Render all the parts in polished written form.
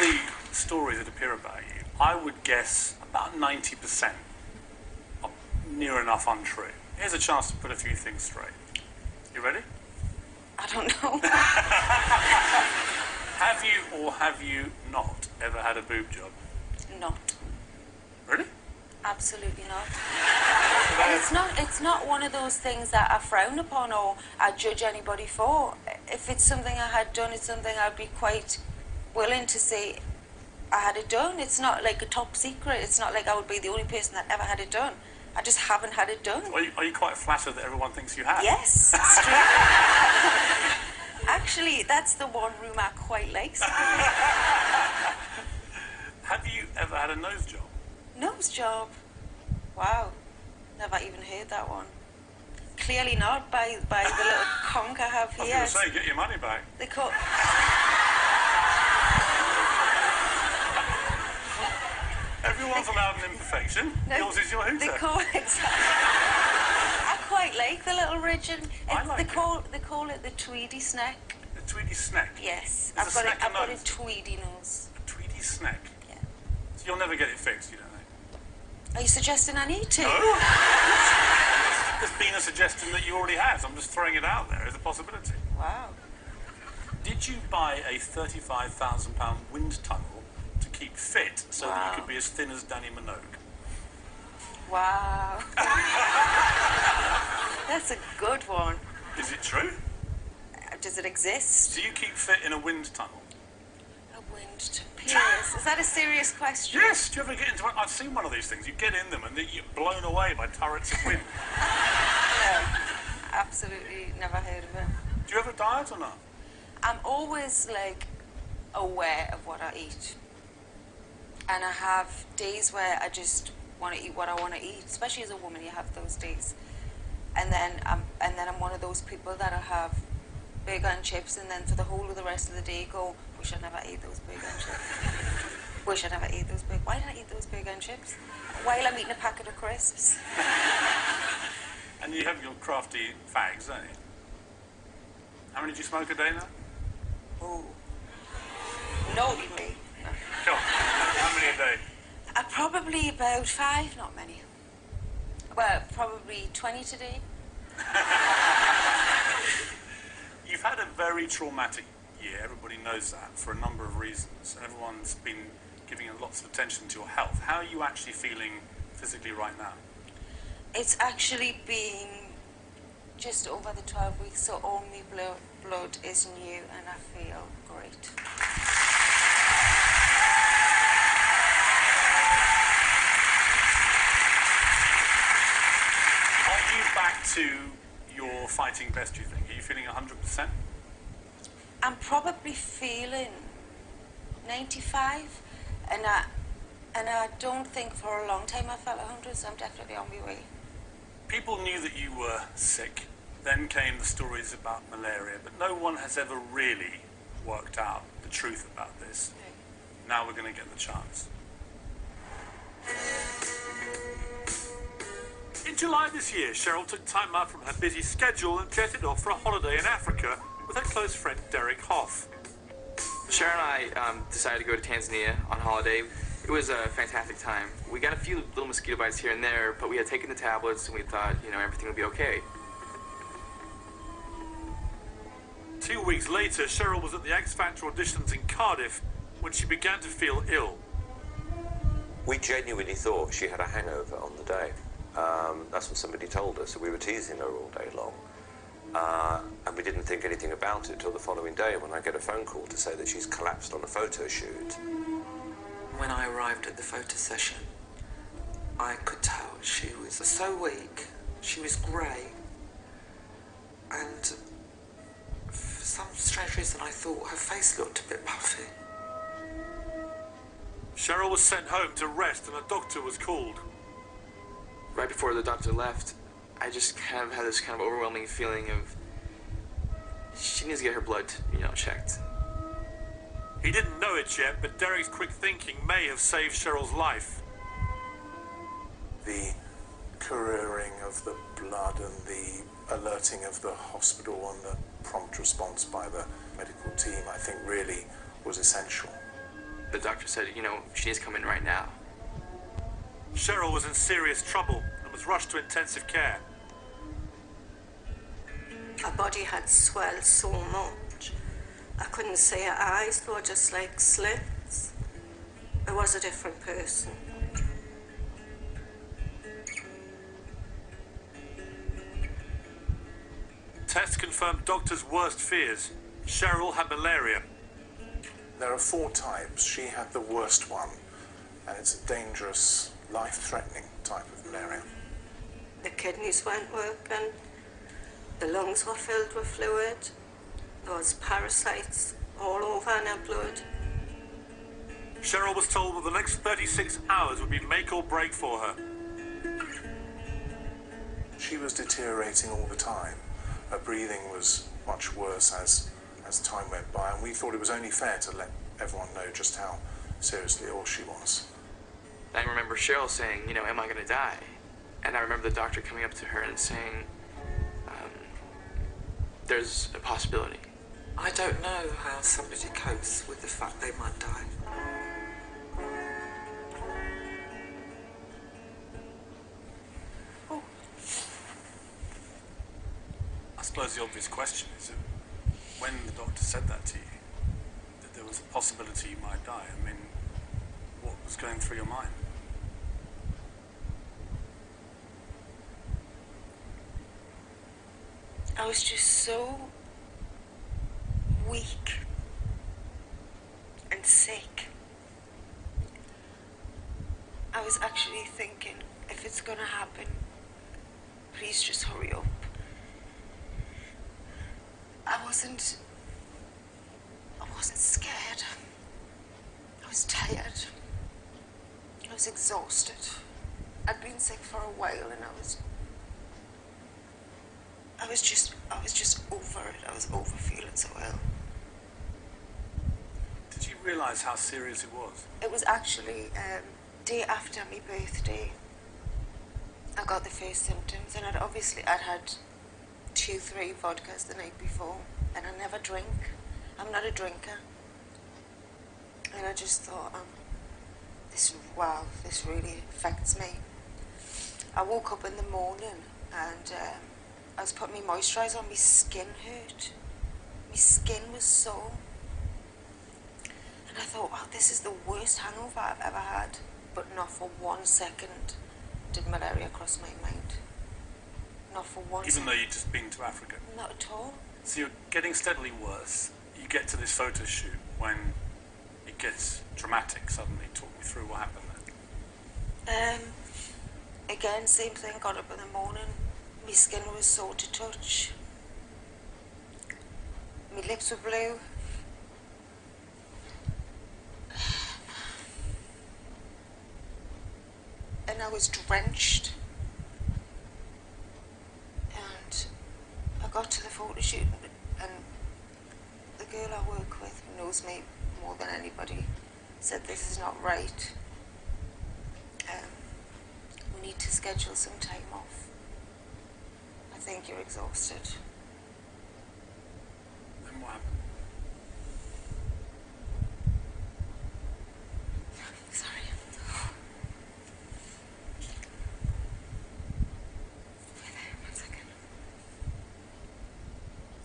the stories that appear about you, I would guess about 90% are near enough untrue. Here's a chance to put a few things straight. You ready? I don't know. Have you or have you not ever had a boob job? Not. Really? Absolutely not. And it's not one of those things that I frown upon or I judge anybody for. If it's something I had done, it's something I'd be quite willing to say I had it done. It's not like a top secret. It's not like I would be the only person that ever had it done. I just haven't had it done. Are you quite flattered that everyone thinks you have? Yes. Actually, that's the one room I quite like. Have you ever had a nose job? Nose job? Wow. Never even heard that one. Clearly not by the little conch I have here. I was going to say, get your money back. They call... Everyone's allowed an imperfection. No, yours is your hooter. They call it... I quite like the little ridge. And they call it the Tweedy Snack. The Tweedy Snack? Yes. I've got a tweedy nose. A Tweedy Snack? Yeah. So you'll never get it fixed, you don't think? Are you suggesting I need to? No. There's been a suggestion that you already have. I'm just throwing it out there as a possibility. Wow. Did you buy a £35,000 wind tunnel to keep fit so that you could be as thin as Danny Minogue? Wow. That's a good one. Is it true? Does it exist? Do you keep fit in a wind tunnel? A wind tunnel? Piers, is that a serious question? Yes. Do you ever get into one? I've seen one of these things. You get in them and then you're blown away by turrets of wind. No, absolutely never heard of it. Do you ever diet or not? I'm always, aware of what I eat. And I have days where I just want to eat what I want to eat. Especially as a woman, you have those days. And then I'm one of those people that'll have burger and chips, and then for the whole of the rest of the day go, wish I never ate those burger and chips. Wish I never ate those burger. Why did I eat those burger and chips? While I'm eating a packet of crisps. And you have your crafty fags, don't you? How many do you smoke a day now? Oh. Naughty me. Come on. How many a day? Probably about 5, not many. Well, probably 20 today. You've had a very traumatic year, everybody knows that, for a number of reasons. And everyone's been giving lots of attention to your health. How are you actually feeling physically right now? It's actually been just over the 12 weeks, so all my blood is new and I feel great. Are you back to your fighting best, do you think? Are you feeling 100%? I'm probably feeling 95, and I don't think for a long time I felt 100, so I'm definitely on my way. People knew that you were sick. Then came the stories about malaria, but no one has ever really worked out the truth about this. Okay. Now we're going to get the chance. In July this year, Cheryl took time out from her busy schedule and jetted off for a holiday in Africa with her close friend Derek Hoff. Cheryl and I decided to go to Tanzania on holiday. It was a fantastic time. We got a few little mosquito bites here and there, but we had taken the tablets and we thought, everything would be okay. 2 weeks later, Cheryl was at the X Factor auditions in Cardiff when she began to feel ill. We genuinely thought she had a hangover on the day. That's what somebody told us, so we were teasing her all day long. And we didn't think anything about it till the following day when I get a phone call to say that she's collapsed on a photo shoot. When I arrived at the photo session, I could tell she was so weak, she was grey, and for some strange reason I thought her face looked a bit puffy. Cheryl was sent home to rest and a doctor was called. Right before the doctor left, I just kind of had this kind of overwhelming feeling of she needs to get her blood, checked. He didn't know it yet, but Derek's quick thinking may have saved Cheryl's life. The couriering of the blood and the alerting of the hospital and the prompt response by the medical team, I think, really was essential. the doctor said, you know, she needs to come in right now. Cheryl was in serious trouble and was rushed to intensive care. Her body had swelled so much. I couldn't see her eyes, they were just like slits. I was a different person. Tests confirmed doctors' worst fears. Cheryl had malaria. There are 4 types. She had the worst one, and it's a dangerous, life-threatening type of malaria. The kidneys weren't working, the lungs were filled with fluid, there was parasites all over in her blood. Cheryl was told that the next 36 hours would be make or break for her. She was deteriorating all the time. Her breathing was much worse as time went by, and we thought it was only fair to let everyone know just how seriously ill she was. I remember Cheryl saying, you know, am I going to die? And I remember the doctor coming up to her and saying, there's a possibility. I don't know how somebody copes with the fact they might die. I suppose the obvious question is that when the doctor said that to you, that there was a possibility you might die, I mean, what was going through your mind? I was just so weak and sick. I was actually thinking, if it's gonna happen, please just hurry up. I wasn't scared. I was tired. I was exhausted. I'd been sick for a while and I was just over it. I was over feeling so ill. Did you realise how serious it was? It was actually day after my birthday. I got the first symptoms, and I'd had 2-3 vodkas the night before, and I never drink. I'm not a drinker. And I just thought, this really affects me. I woke up in the morning and I was putting my moisturiser on, my skin hurt. My skin was sore. And I thought, wow, this is the worst hangover I've ever had. But not for 1 second did malaria cross my mind. Not for 1 second. Even though you'd just been to Africa? Not at all. So you're getting steadily worse. You get to this photo shoot when it gets dramatic suddenly. Talk me through what happened then. Again, same thing, got up in the morning. My skin was sore to touch. My lips were blue. And I was drenched. And I got to the photo shoot, and the girl I work with, who knows me more than anybody, said this is not right. We need to schedule some time off. I think you're exhausted. Then what happened? Sorry. One second.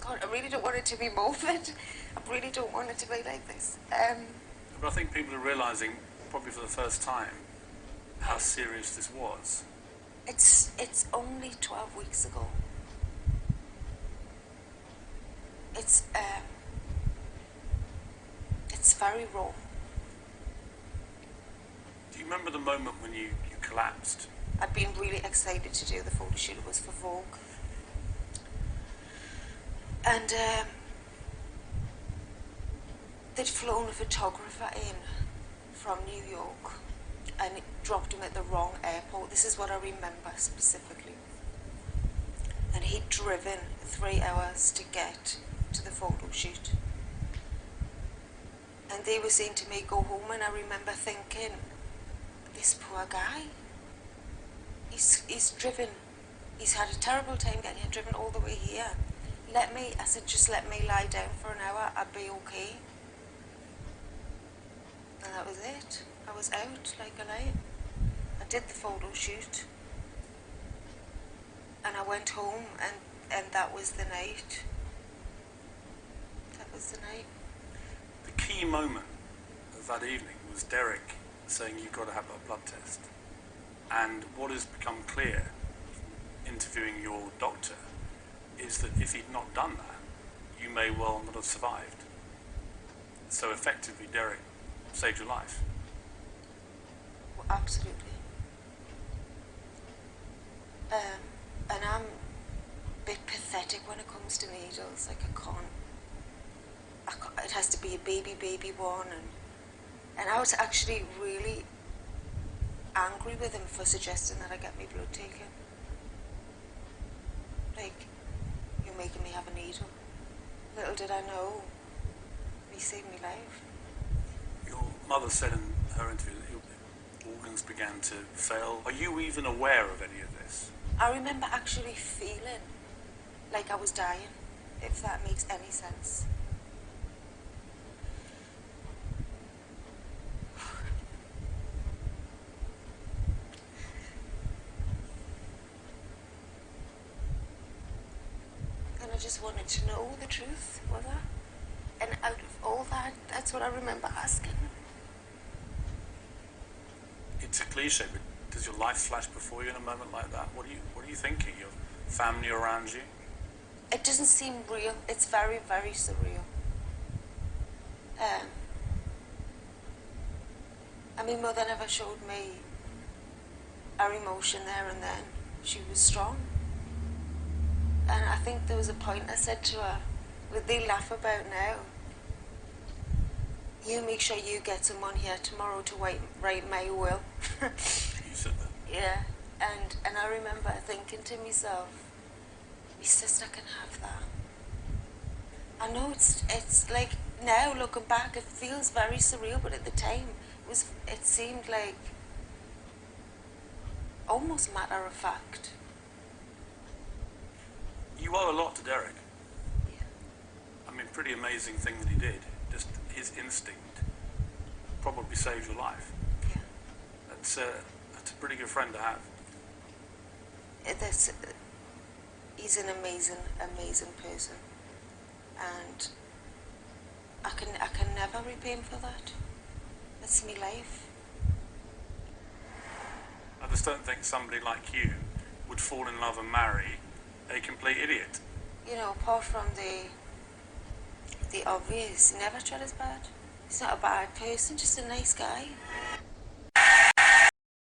God, I really don't want it to be morbid. I really don't want it to be like this. But I think people are realising, probably for the first time, how serious this was. It's only 12 weeks ago. It's very raw. Do you remember the moment when you collapsed? I'd been really excited to do the photo shoot. It was for Vogue. And they'd flown a photographer in from New York and dropped him at the wrong airport. This is what I remember specifically. And he'd driven 3 hours to get to the photo shoot. And they were saying to me, go home, and I remember thinking, this poor guy, he's driven, he's had a terrible time getting here, driven all the way here. I said, just let me lie down for an hour, I'll be okay. And that was it. I was out like a light. I did the photo shoot. And I went home and that was the night. That was the night. The key moment of that evening was Derek saying you've got to have a blood test. And what has become clear, interviewing your doctor, is that if he'd not done that, you may well not have survived. So effectively, Derek saved your life. Well, absolutely. And I'm a bit pathetic when it comes to needles. Like I can't, it has to be a baby one. And I was actually really angry with him for suggesting that I get my blood taken. Like, you're making me have a needle. Little did I know, he saved my life. Your mother said in her interview that your organs began to fail. Are you even aware of any of this? I remember actually feeling like I was dying, if that makes any sense. And I just wanted to know the truth, was I? And out of all that, that's what I remember asking. It's a cliche, but does your life flash before you in a moment like that? What are you thinking? Your family around you? It doesn't seem real. It's very, very surreal. And my mother never showed me her emotion there and then. She was strong. And I think there was a point I said to her, what they laugh about now, you make sure you get someone here tomorrow to write my will. You said that? Yeah. And I remember thinking to myself, my sister can have that. I know it's like, now looking back, it feels very surreal, but at the time, it seemed like almost matter of fact. You owe a lot to Derek. Yeah. I mean, pretty amazing thing that he did. Just his instinct probably saved your life. Yeah. That's a pretty good friend to have. He's an amazing, amazing person, and I can never repay him for that. That's my life. I just don't think somebody like you would fall in love and marry a complete idiot. You know, apart from the obvious, he never tried his bad. He's not a bad person, just a nice guy.